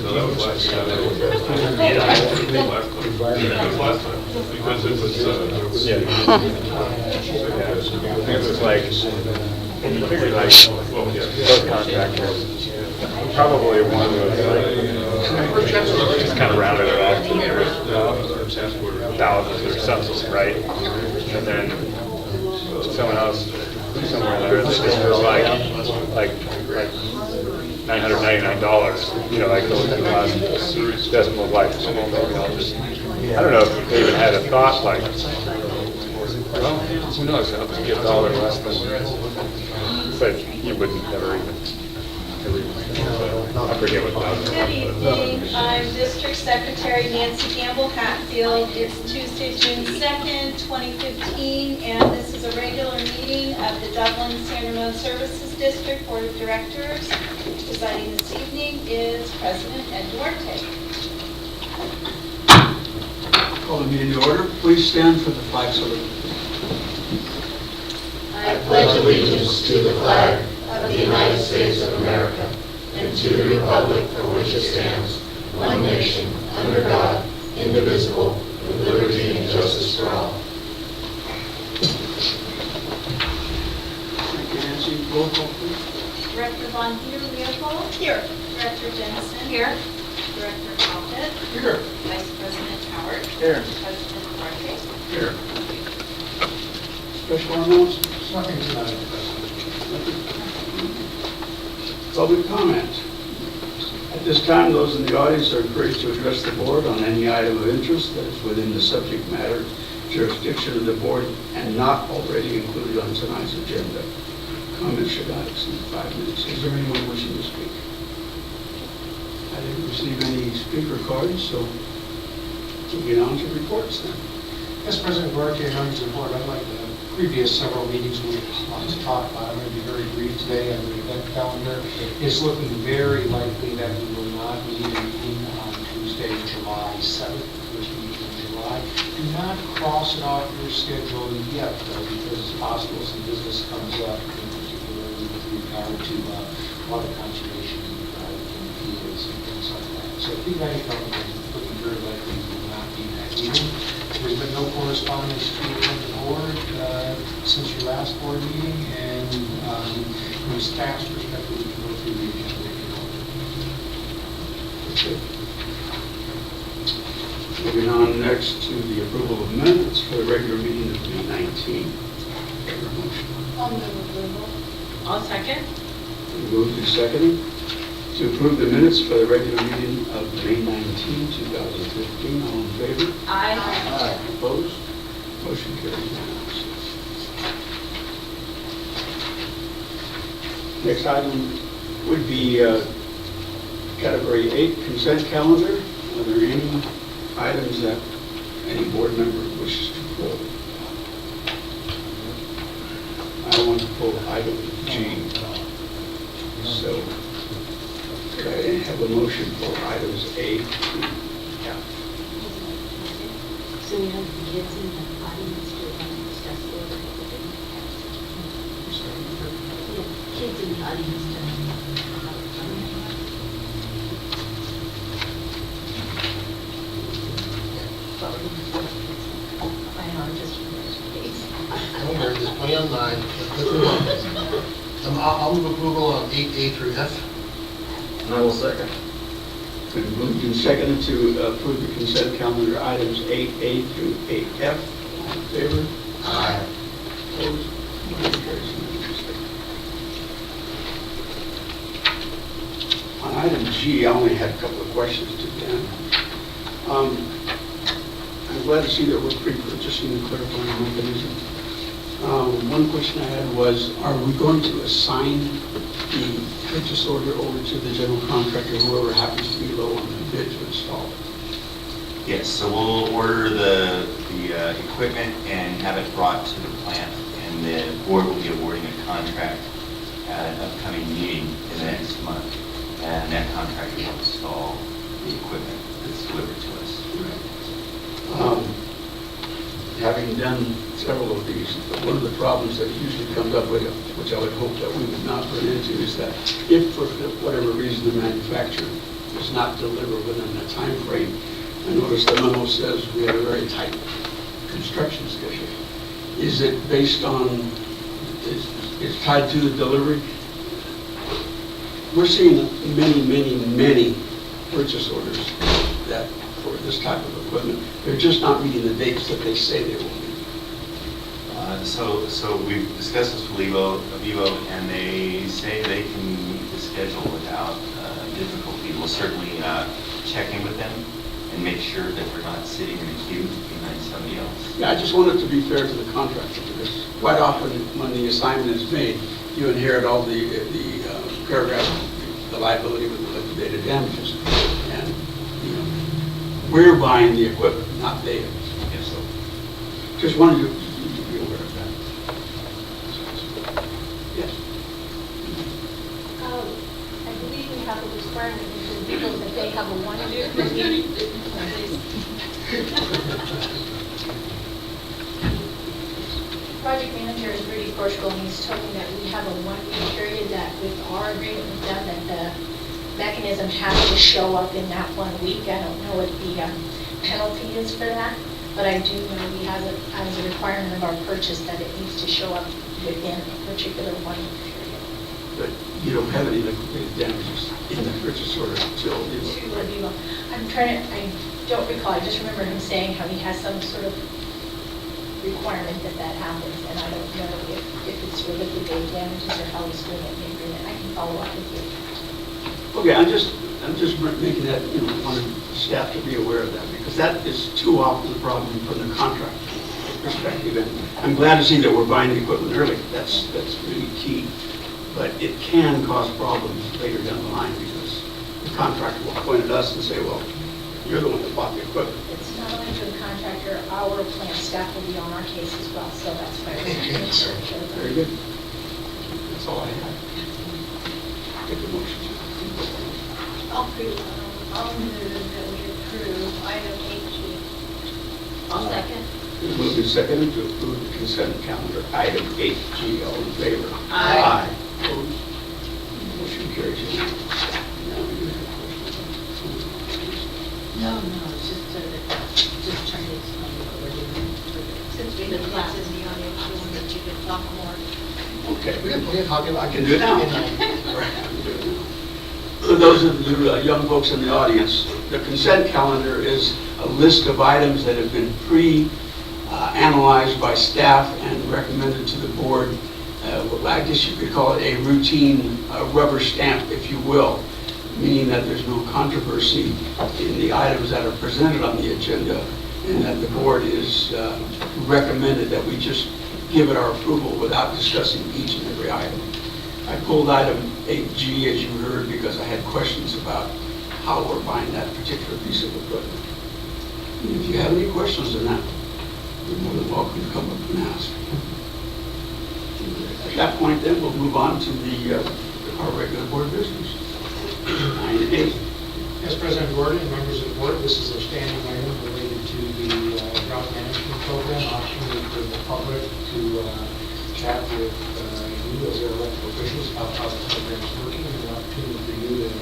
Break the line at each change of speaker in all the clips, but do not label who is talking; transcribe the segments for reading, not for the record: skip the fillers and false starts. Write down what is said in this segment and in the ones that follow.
No, that was last time. That was last time. That was last time, because it was,
Yeah. It was like,
well, yeah.
both contractors, probably one was just kind of rounded it off to thousands or something, right? And then someone else, somewhere there, they just was like $999, you know, like those last decimal, like, well, maybe I'll just, I don't know if they even had a thought, like, well, who knows, I'll just get a dollar less than, but you wouldn't never even, I forget what that was.
Good evening, I'm District Secretary Nancy Gamble Hatfield. It's Tuesday, June 2nd, 2015, and this is a regular meeting of the Dublin San Ramon Services District Board of Directors. Presiding this evening is President Ed Duarte.
Call the meeting to order. Please stand for the flag salute.
I pledge allegiance to the flag of the United States of America and to the republic for which it stands, one nation, under God, indivisible, with liberty and justice for all.
Thank you, Nancy. Roll call, please.
Director Von Leopold. Here. Director Jensen. Here. Director Talbot.
Here.
Vice President Howard.
Here.
President Duarte.
Here. Special announcements.
Nothing tonight,
Public comment. At this time, those in the audience are encouraged to address the board on any item of interest that is within the subject matter jurisdiction of the board and not already included on tonight's agenda. Comments should not exceed 5 minutes. Is there anyone wishing to speak? I didn't receive any speaker cards, so we'll get on to reports then.
Yes, President Duarte, members of the board, I'd like the previous several meetings we want to talk about. I'm going to be very brief today on the event calendar. It's looking very likely that we will not need a meeting on Tuesday, July 7th, first meeting in July. Do not cross it off your schedule yet, though, because it's possible some business comes up, particularly with regard to water conservation in fields and things like that. So if you guys don't, it's looking very likely we will not be that meeting. There's been no correspondence to the board since your last board meeting, and from staff's perspective, we can go through the agenda if you want.
Moving on next to the approval of minutes for the regular meeting of May 19.
I'll move approval. I'll second.
Moved and seconded to approve the minutes for the regular meeting of May 19, 2015. All in favor?
Aye.
Opposed? Motion carries unanimously. Next item would be category 8, consent calendar. Are there any items that any board member wishes to pull? I want to pull item G. So, could I have a motion for items A through F?
So we have the kids in the audience to discuss the kids in the audience to
Don't worry, just play on mine. I'll move approval on 8A through F.
And I will second.
Been moved and seconded to approve the consent calendar items 8A through 8F. All in favor?
Aye.
Opposed? Motion carries unanimously. On item G, I only had a couple of questions to Dan. I'm glad to see that we're pre-purchasing the clarifying mechanism. One question I had was, are we going to assign the purchase order over to the general contractor, whoever happens to be low on the bid to install it?
Yes, so we'll order the equipment and have it brought to the plant, and the board will be awarding a contract at an upcoming meeting in the next month, and that contract will install the equipment that's delivered to us.
Having done several of these, one of the problems that usually comes up with, which I would hope that we would not run into, is that if for whatever reason the manufacturer does not deliver within that time frame. I noticed the memo says we have a very tight construction schedule. Is it based on, is tied to the delivery? We're seeing many purchase orders that for this type of equipment, they're just not meeting the dates that they say they will meet.
So we've discussed this with Vivo, and they say they can meet the schedule without difficulty. We'll certainly check in with them and make sure that we're not sitting in a queue behind somebody else.
Yeah, I just want it to be fair to the contractor, because quite often when the assignment is made, you inherit all the paragraph, the liability with the liquidated damages, and, you know, we're buying the equipment, not they.
Yes.
So, just wanted you to be aware of that. Yes.
I believe we have a requirement in the legal that they have a 1 year.
Project manager is Rudy Portugal, and he's told me that we have a 1 year period that with our agreement with them, that the mechanism has to show up in that 1 week. I don't know what the penalty is for that, but I do know we have it as a requirement of our purchase that it needs to show up within a particular 1 year period.
But you don't have any liquidated damages in the purchase order until
To review. I don't recall, I just remember him saying how he has some sort of requirement that happens, and I don't know if it's for liquidated damages or how he's doing it in the agreement. I can follow up with you.
Okay, I'm just making that, you know, wanted staff to be aware of that, because that is too often the problem from the contract perspective. And I'm glad to see that we're buying the equipment early. That's really key. But it can cause problems later down the line, because the contractor will point at us and say, well, you're the one that bought the equipment.
It's not only for the contractor, our plant staff will be on our case as well, so that's why we're making sure.
Very good. That's all I have. Take the motion.
I'll move that we approve item 8G. I'll second.
It's moved and seconded to approve the consent calendar, item 8G. All in favor?
Aye.
Opposed? Motion carries unanimously. Now we have questions.
No, it's just trying to explain what we're doing. Since we have classes in the audience, you want that you can talk more.
Okay.
We have plenty of talking.
I can do it now. For those of you young folks in the audience, the consent calendar is a list of items that have been pre-analyzed by staff and recommended to the board. I guess you could call it a routine rubber stamp, if you will, meaning that there's no controversy in the items that are presented on the agenda, and that the board is recommended that we just give it our approval without discussing each and every item. I pulled item 8G, as you heard, because I had questions about how we're buying that particular piece of equipment. And if you have any questions on that, you're more than welcome to come up and ask. At that point, then, we'll move on to our regular board business. 9A.
As President Gordon and members of the board, this is a standing item related to the drought management program, opportunity for the public to chat with you as their elected officials about how the program is working, and an opportunity for you to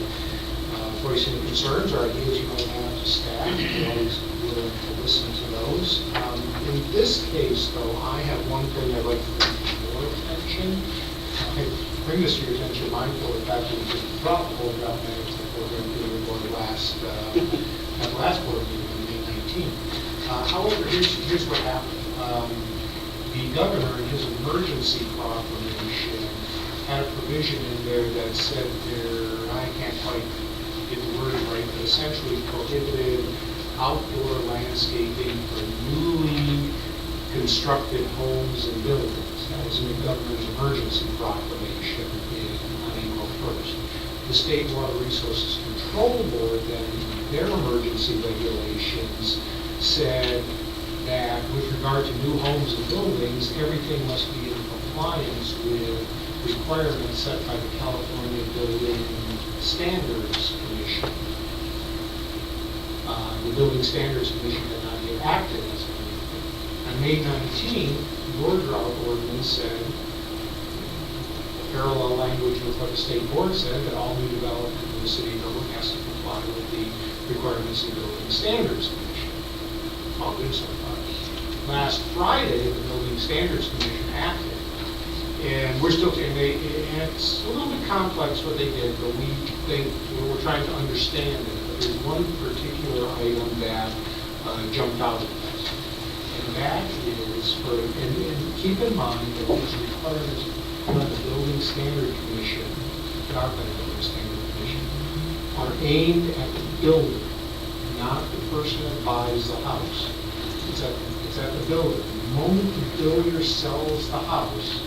voice any concerns or ideas you might have to staff. We're always willing to listen to those. In this case, though, I have one thing I'd like to bring to your attention. I bring this to your attention mindful of the fact that we just dropped the whole drought management program during the last board meeting on May 19th. However, here's what happened. The governor, in his emergency proclamation, had a provision in there that said I can't quite get the word right, but essentially prohibited outdoor landscaping for newly constructed homes and buildings. That was in the governor's emergency proclamation on April 1st. The State Water Resources Control Board then, in their emergency regulations, said that with regard to new homes and buildings, everything must be in compliance with requirements set by the California Building Standards Commission. The Building Standards Commission had not yet acted as a commission. On May 19th, your drought ordinance said, parallel language with what the state board said, that all new development in the city of Norwood has to comply comply with the requirements of the Building Standards Commission. All good so far. Last Friday, the Building Standards Commission acted, and we're still, and it's a little bit complex what they did, but we're trying to understand it. But there's one particular item that jumped out at us, and that is for, and keep in mind that these requirements from the Building Standard Commission, adopted by the Building Standard Commission, are aimed at the builder, not the person that buys the house. It's at the builder. The moment the builder sells the house,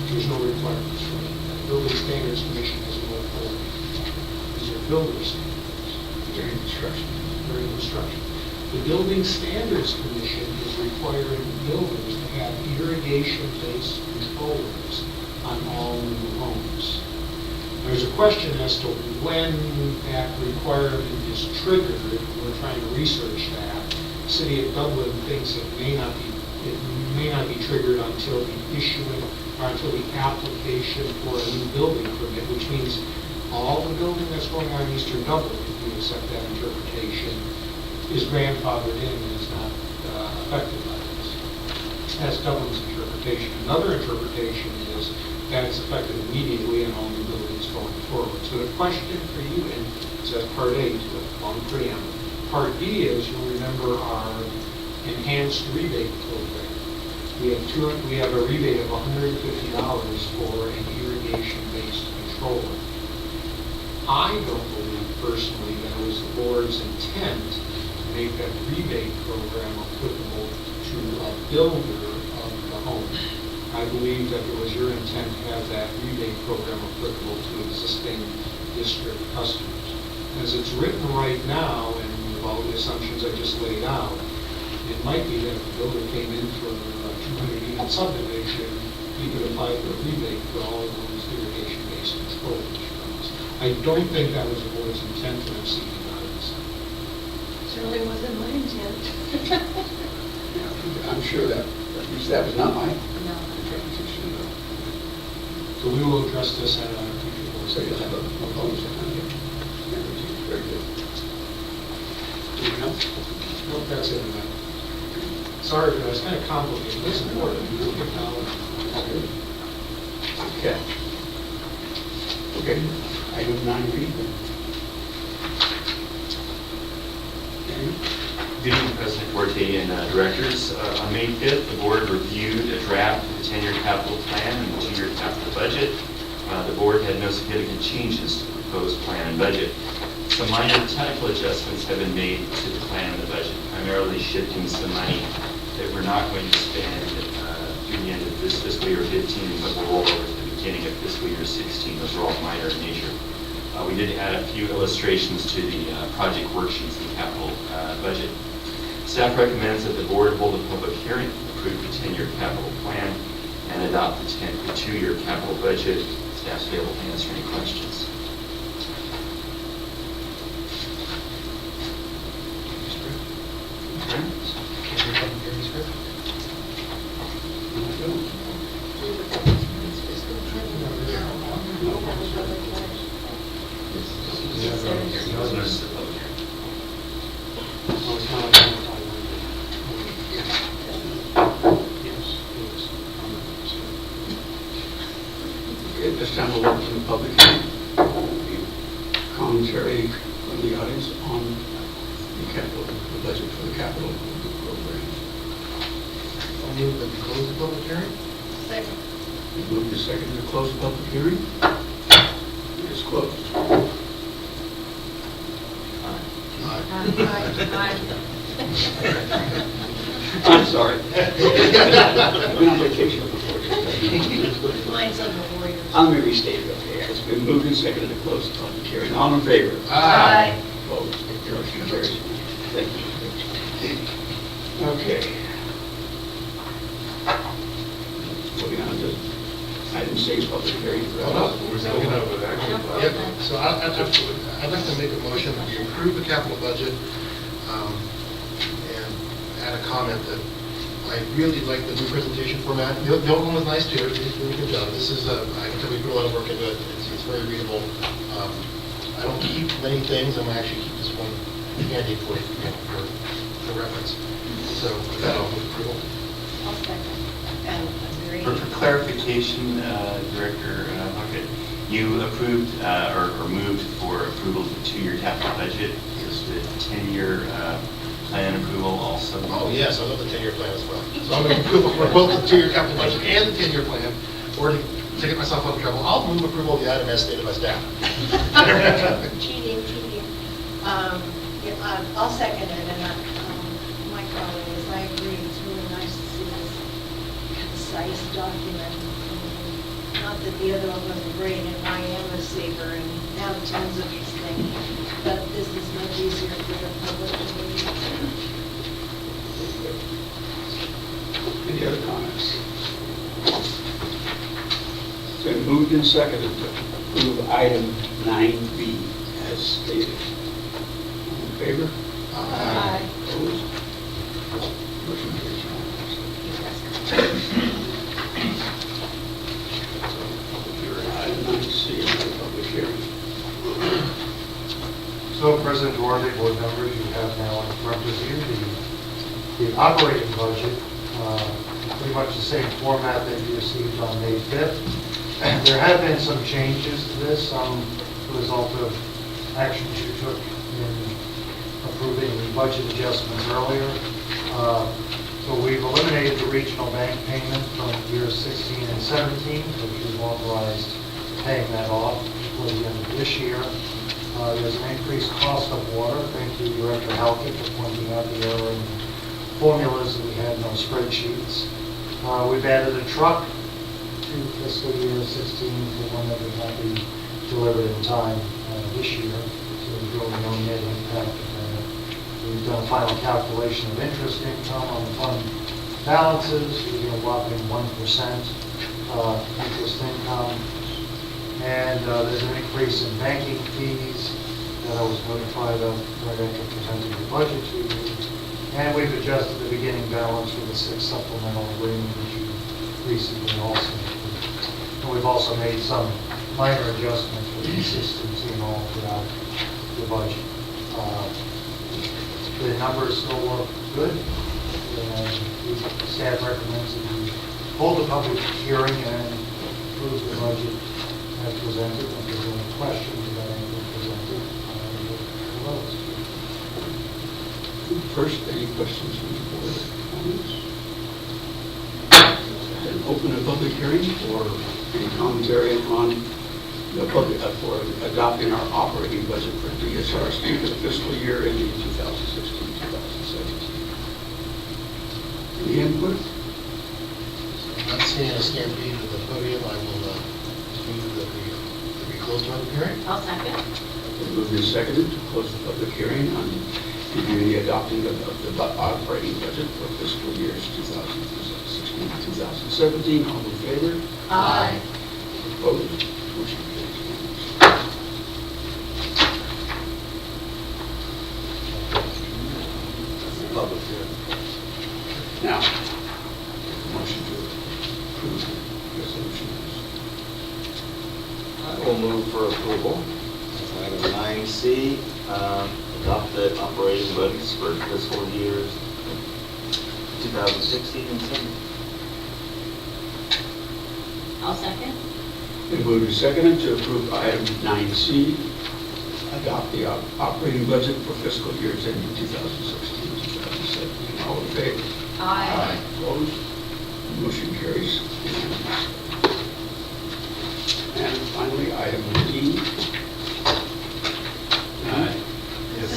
there's no requirements for it. The Building Standards Commission has no authority. These are builder standards.
During construction.
During construction. The Building Standards Commission is requiring builders to have irrigation-based controllers on all new homes. There's a question as to when that requirement is triggered. We're trying to research that. The City of Dublin thinks it may not be triggered until the issuing or until the application for a new building permit, which means all the building that's going on in Eastern Dublin, if we accept that interpretation, is grandfathered in and is not affected by this. That's Dublin's interpretation. Another interpretation is that it's affected immediately and all new buildings going forward. So the question for you, and it's part A to it, long preamble. Part B is, you'll remember our enhanced rebate program. We have a rebate of $150 for an irrigation-based controller. I don't believe personally that it was the board's intent to make that rebate program applicable to a builder of the home. I believe that it was your intent to have that rebate program applicable to existing district customers. As it's written right now, and with all the assumptions I just laid out, it might be that if the builder came in for a 200-unit subdivision, he could apply for a rebate for all of those irrigation-based controllers. I don't think that was the board's intent when I'm seeking guidance.
Certainly wasn't my intent.
I'm sure that, at least that was not my
No.
interpretation.
So we will address this at a future board.
So you'll have a proposal. Very good. Anything else?
Nope, that's it. Sorry for that, it's kind of complicated. It's important.
Okay. Okay, item 9B.
Good evening, President Forte and directors. On May 5th, the board reviewed a draft of the 10-year capital plan and the 2-year capital budget. The board had no significant changes to the proposed plan and budget. Some minor technical adjustments have been made to the plan and the budget, primarily shifting some money that we're not going to spend through the end of this fiscal year 15, but will roll over to the beginning of fiscal year 16. Those are all minor in nature. We did add a few illustrations to the project worksheets in the capital budget. Staff recommends that the board hold a public hearing, approve the 10-year capital plan, and adopt the 2-year capital budget. Staff's available to answer any questions.
At this time, we'll open the public hearing. Commentary from the audience on the capital, the budget for the capital program.
I'll move that we close the public hearing.
Second.
We move to second to close the public hearing. It is closed.
Aye.
I'm sorry. I've been on vacation before.
Mine's on the Warriors.
I'm going to restate it, okay? It's been moved and seconded to close the public hearing. All in favor?
Aye.
Opposed? Motion carries. Thank you. Okay. Moving on to item 6, public hearing.
Yep, so I'd like to make a motion that we approve the capital budget and add a comment that I really like the new presentation format. The old one was nice too, it's really good job. This is, I can tell we put a lot of work into it, it's very readable. I I don't keep many things, I'm actually keep this one handy for, for reference. So, with that, I'll move approval.
I'll second. And agree.
For clarification, Director Bucket, you approved or moved for approval of the 2-year capital budget. Is the 10-year plan approval also?
Oh, yes, I love the 10-year plan as well. So I'm going to approve for both the 2-year capital budget and the 10-year plan, or to get myself out of trouble, I'll move approval of the item as stated by staff.
Cheating. Yeah, I'll second it, and my comment is I agree, it's really nice to see this concise document. Not that the other one wasn't great, and I am a saver and have tons of these things, but this is much easier for the public to read.
Any other comments? It's been moved and seconded to approve item 9B as stated. All in favor?
Aye.
Opposed? Motion carries unanimously. Item 9C, another public hearing.
So, President Duarte, board members, you have now in front of you the operating budget, pretty much the same format that you received on May 5th. There have been some changes to this, some result of actions you took in approving the budget adjustments earlier. So we've eliminated the regional bank payment from years 16 and 17, which we've authorized paying that off before the end of this year. There's an increased cost of water. Thank you, Director Halkett, for pointing out the error in the formulas that we had in those spreadsheets. We've added a truck to fiscal year 16 for one that would not be delivered in time this year, so there's really no net impact of that. We've done a final calculation of interest income on the fund balances. We get a whopping 1% interest income. And there's an increase in banking fees that I was notified of right after presenting the budget to you. And we've adjusted the beginning balance for the 6th supplemental agreement, which you recently also approved. And we've also made some minor adjustments for consistency and all throughout the budget. The numbers still look good, and the staff recommends that you hold a public hearing and approve the budget as presented. If there's any questions about anything presented, we'll vote.
First, any questions from the board? Comments? And open a public hearing for any commentary on the public for adopting our operating budget for DSRSD for the fiscal year ending 2016-2017. Any input?
Not seeing a stampede to the podium, I will move that we close the public hearing.
I'll second.
Moved and seconded to close the public hearing on the adopting of the operating budget for fiscal years 2016-2017. All in favor?
Aye.
Opposed? Motion carries.
Public hearing.
Now, motion to approve the resolution.
I will move for approval. Item 9C, adopt the operating budgets for fiscal years 2016 and 17.
I'll second.
Been moved and seconded to approve item 9C, adopt the operating budget for fiscal years ending 2016-2017. All in favor?
Aye.
Opposed? Motion carries. And finally, item D. Yes.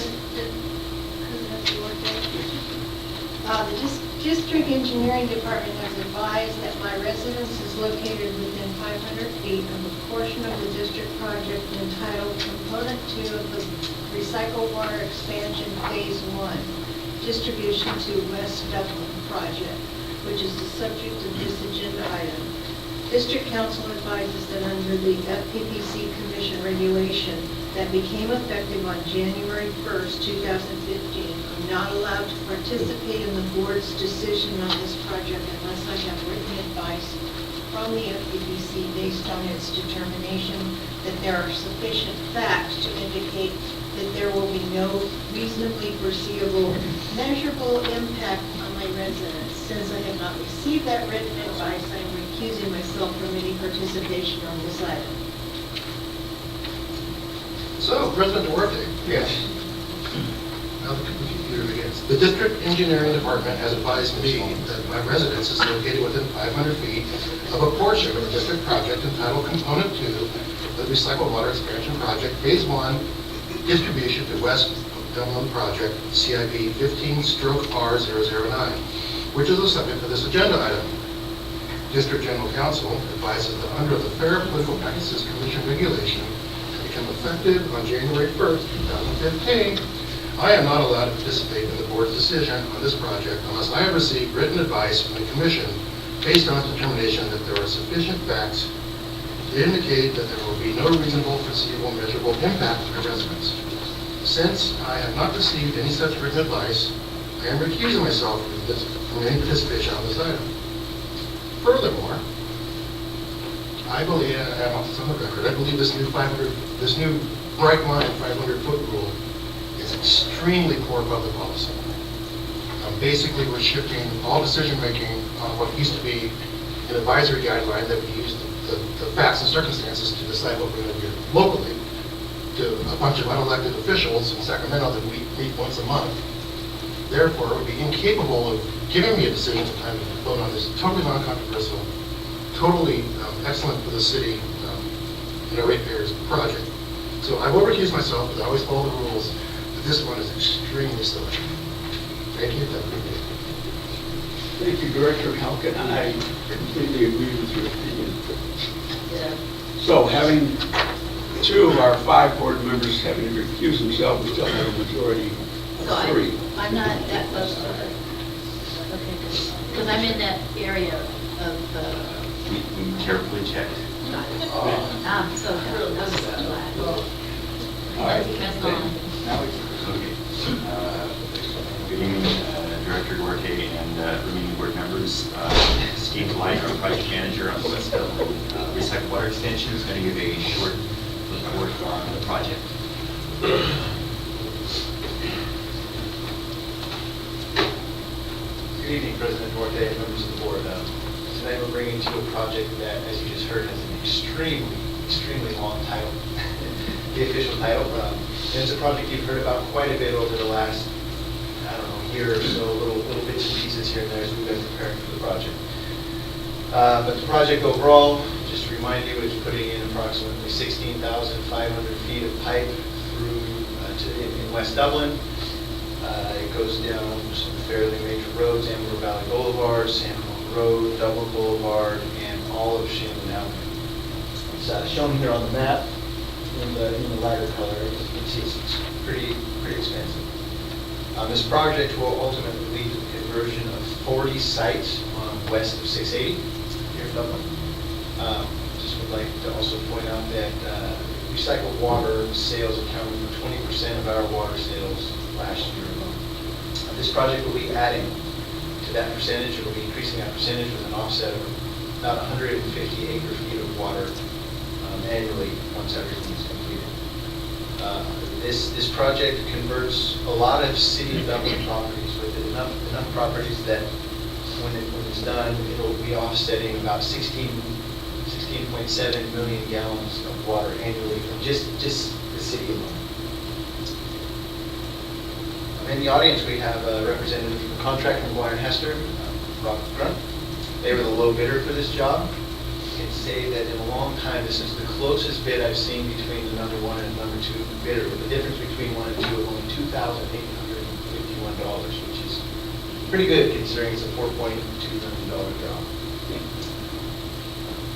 The district engineering department has advised that my residence is located within 500 feet of a portion of the district project entitled Component 2 of the Recycle Water Expansion Phase 1, Distribution to West Dublin Project, which is the subject of this agenda item. District Council advises that under the FPPC Commission regulation that became effective on January 1st, 2015, I'm not allowed to participate in the board's decision on this project unless I have written advice from the FPDC based on its determination that there are sufficient facts to indicate that there will be no reasonably foreseeable measurable impact on my residents. Since I have not received that written advice, I am recusing myself from any participation on this item.
So, President Duarte. Yes. Now the computer begins. The district engineering department has advised me that my residence is located within 500 feet of a portion of the district project entitled Component 2, the Recycled Water Expansion Project, Phase 1, Distribution to West Dublin Project, CIP 15/R009, which is the subject of this agenda item. District General Counsel advises that under the Fair Political Practices Commission regulation, to become effective on January 1st, 2015, I am not allowed to participate in the board's decision on this project unless I have received written advice from the commission based on its determination that there are sufficient facts to indicate that there will be no reasonable, foreseeable, measurable impact on my residents. Since I have not received any such written advice, I am recusing myself from any participation on this item. Furthermore, I believe, and I'm on the record, I believe this new bright line 500-foot rule is extremely poor public policy. Basically, we're shifting all decision-making on what used to be an advisory guideline that we used the facts and circumstances to decide what we're going to do locally to a bunch of unelected officials in Sacramento that we meet once a month. Therefore, it would be incapable of giving me a decision at time to vote on this totally non-controversial, totally excellent for the city, ratepayers project. So I will recuse myself, because I always follow the rules, but this one is extremely silly. Thank you.
Thank you, Director Halkin, and I completely agree with your opinion. So having two of our 5 board members having recused themselves, we still have a majority
So
of 3.
I'm not that close to her. Okay, because I'm in that area of,
We carefully checked.
I'm so glad.
All right.
That's on.
Okay. Good evening, Director Duarte and remaining board members. Steve Light, our project manager on the West Dublin Recycled Water Extension, is going to give a short report on the project.
Good evening, President Duarte and members of the board. Tonight we're bringing to you a project that, as you just heard, has an extremely long title, the official title. And it's a project you've heard about quite a bit over the last, year or so, little bits and pieces here and there as we've been preparing for the project. But the project overall, just to remind you, is putting in approximately 16,500 feet of pipe through in West Dublin. It goes down some fairly major roads, Amber Valley Boulevard, San Juan Road, Dublin Boulevard, and all of Shannon Avenue. It's shown here on the map in the lighter color. You can see it's pretty expensive. This project will ultimately lead to the conversion of 40 sites west of 680 here in Dublin. Just would like to also point out that recycled water sales accounted for 20% of our water sales last year alone. This project will be adding to that percentage. It will be increasing that percentage with an offset of about 150 acre-feet of water annually once everything is completed. This project converts a lot of City of Dublin properties with enough properties that when it's done, it'll be offsetting about 16.7 million gallons of water annually from just the city alone. In the audience, we have a representative from the contractor, McGuire & Hester, Rob Grunt. They were the low bidder for this job. I can say that in a long time, this is the closest bid I've seen between the number 1 and number 2 bidder, with the difference between 1 and 2 of only $2,851, which is pretty good considering it's a $4.2 million job.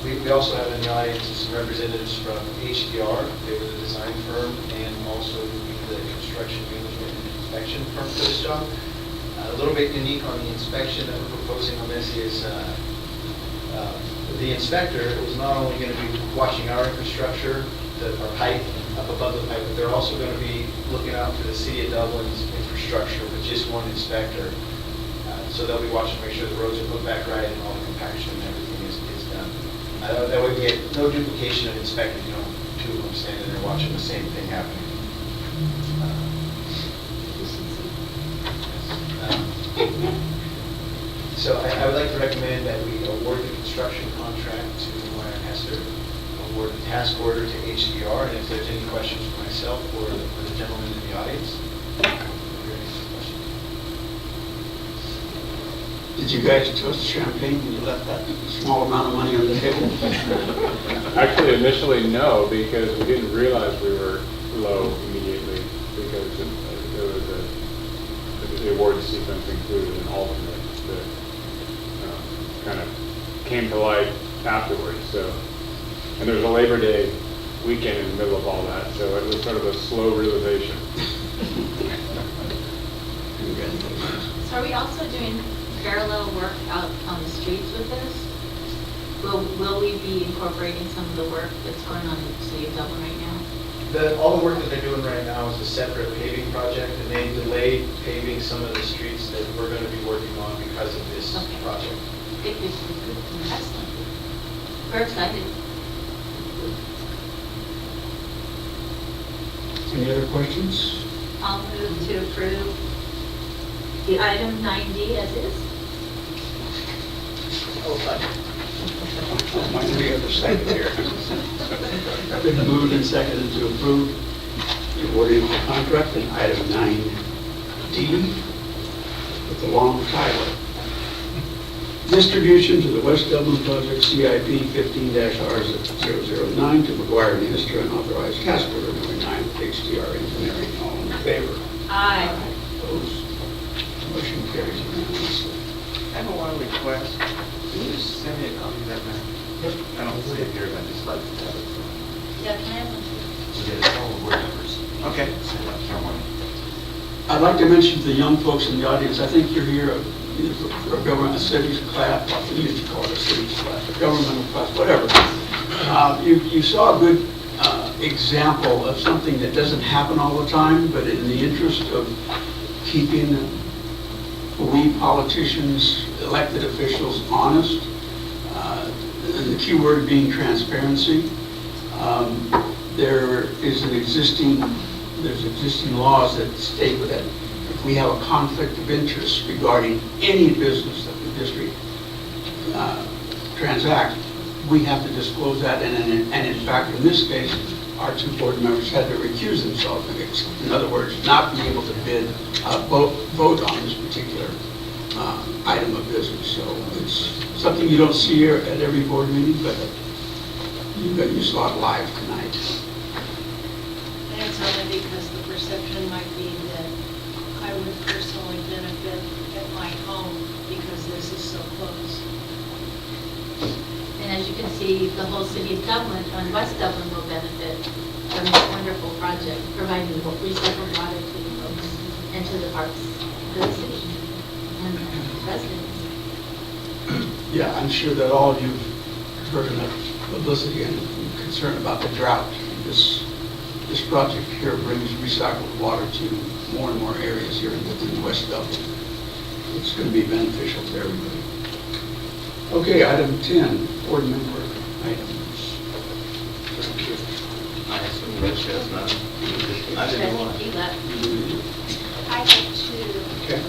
We also have in the audience some representatives from HDR. They were the design firm and also the construction management and inspection firm for this job. A little bit unique on the inspection that we're proposing on this is the inspector is not only going to be watching our infrastructure, our pipe up above the pipe, but they're also going to be looking out for the City of Dublin's infrastructure with just one inspector. So they'll be watching to make sure the roads are put back right and all the compaction and everything is done. That way we get no duplication of inspectors, two of them standing there watching the same thing happening. So I would like to recommend that we award the construction contract to Hester, award the task order to HDR, and if there's any questions for myself or the gentleman in the audience. Are there any questions?
Did you guys toast champagne when you left that small amount of money on the table?
Actually, initially, no, because we didn't realize we were low immediately, because there was the award sequence included an alternate that kind of came to light afterwards. So, and there was a Labor Day weekend in the middle of all that, so it was sort of a slow realization.
So are we also doing parallel work out on the streets with this? Will we be incorporating some of the work that's going on in the city of Dublin right now?
All the work that they're doing right now is a separate paving project, and they delayed paving some of the streets that we're going to be working on because of this project.
I think this is good. Excellent. We're excited.
Any other questions?
I'll move to approve the item 9D as is.
Might be other side here. Been moved and seconded to approve the awarding of the contract in item 9D with the long title. Distribution to the West Dublin Project CIP 15-R009 to McGuire and Hester and authorized task order number 9 with HDR Engineering. All in favor?
Aye.
Opposed? Motion carries unanimously.
I have one request. Can you just send me a copy of that map? I don't see it here, but I'd just like to have it.
Yeah, can I have one?
To get all the board members. Okay.
I'd like to mention to the young folks in the audience, I think you're here either for a government, a cities class, we used to call it a cities class, a governmental class, whatever. You saw a good example of something that doesn't happen all the time, but in the interest of keeping we politicians, elected officials honest, and the key word being transparency. There's existing laws that state that if we have a conflict of interest regarding any business that the district transacts, we have to disclose that, and in fact, in this case, our two board members had to recuse themselves. In other words, not be able to vote on this particular item of business. So it's something you don't see here at every board meeting, but you saw it live tonight.
And it's only because the perception might be that I would personally benefit at my home because this is so close.
And as you can see, the whole city of Dublin, and West Dublin will benefit from this wonderful project, providing recycled water to the folks and to the parks of the city and residents.
Yeah, I'm sure that all of you have heard enough publicity and concern about the drought. This project here brings recycled water to more and more areas here within West Dublin. It's going to be beneficial to everybody. Okay, item 10, board member items.
I assume Rich has none. I didn't want
He left.
I had two.
Okay.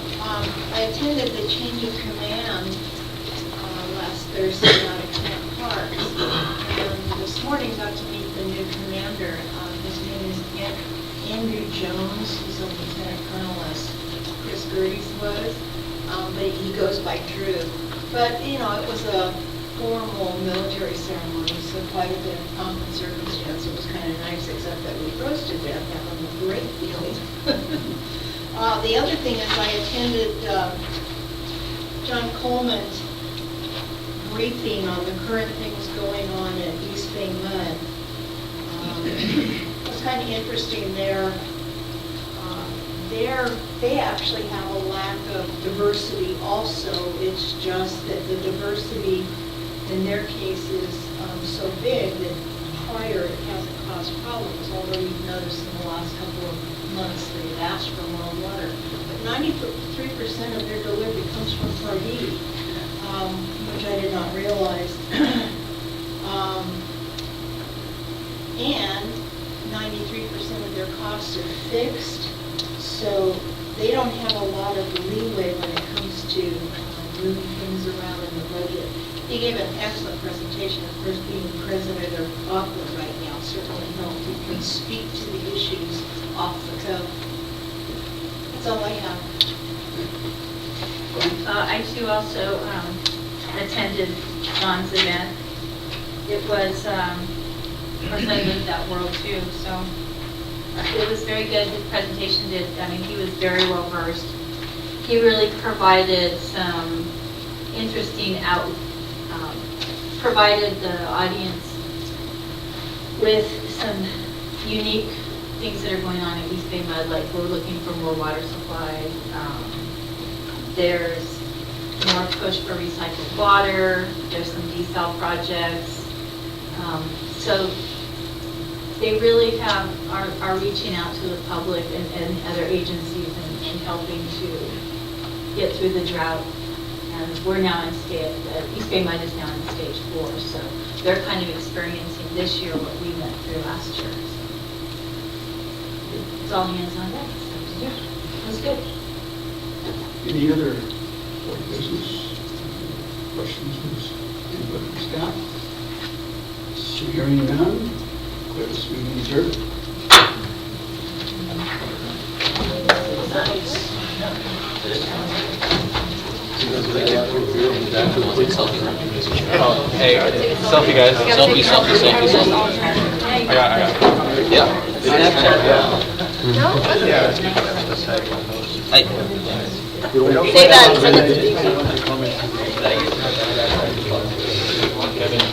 I attended the change of command last Thursday out at Camp Parks. And this morning got to meet the new commander. His name is Andrew Jones. He's a lieutenant colonel, as Chris Gerdes was. But he goes by Drew. But, it was a formal military ceremony, so quite a bit of pomp and circumstance. It was kind of nice, except that we froze to death out on the parade field. The other thing is I attended John Coleman's briefing on the current things going on at East Bay Mud. It was kind of interesting there. They actually have a lack of diversity also. It's just that the diversity in their case is so big that prior it hasn't caused problems, although you've noticed in the last couple of months they've asked for more water. But 93% of their delivery comes from Pardee, which I did not realize.
And 93% of their costs are fixed, so they don't have a lot of leeway when it comes to moving things around in the budget. He gave an excellent presentation, of course, being president of Aqua right now certainly helped. He can speak to the issues off the cuff. That's all I have.
I too also attended John's event. It was, of course, I lived that world too, so it was very good. His presentation he was very well versed. He really provided some interesting provided the audience with some unique things that are going on at East Bay Mud, like we're looking for more water supply. There's more push for recycled water. There's some desal projects. So they really are reaching out to the public and other agencies and helping to get through the drought. And we're now in East Bay Mud is now in stage 4, so they're kind of experiencing this year what we went through last year. So it's all hands on deck. So, yeah, it was good.
Any other board business, questions, input from staff? So hearing none, declare this meeting adjourned.
Hey, selfie guys. Selfie. I got. Yeah. Snapchat. Yeah. Hey.
Say that. Send it to people.
Kevin.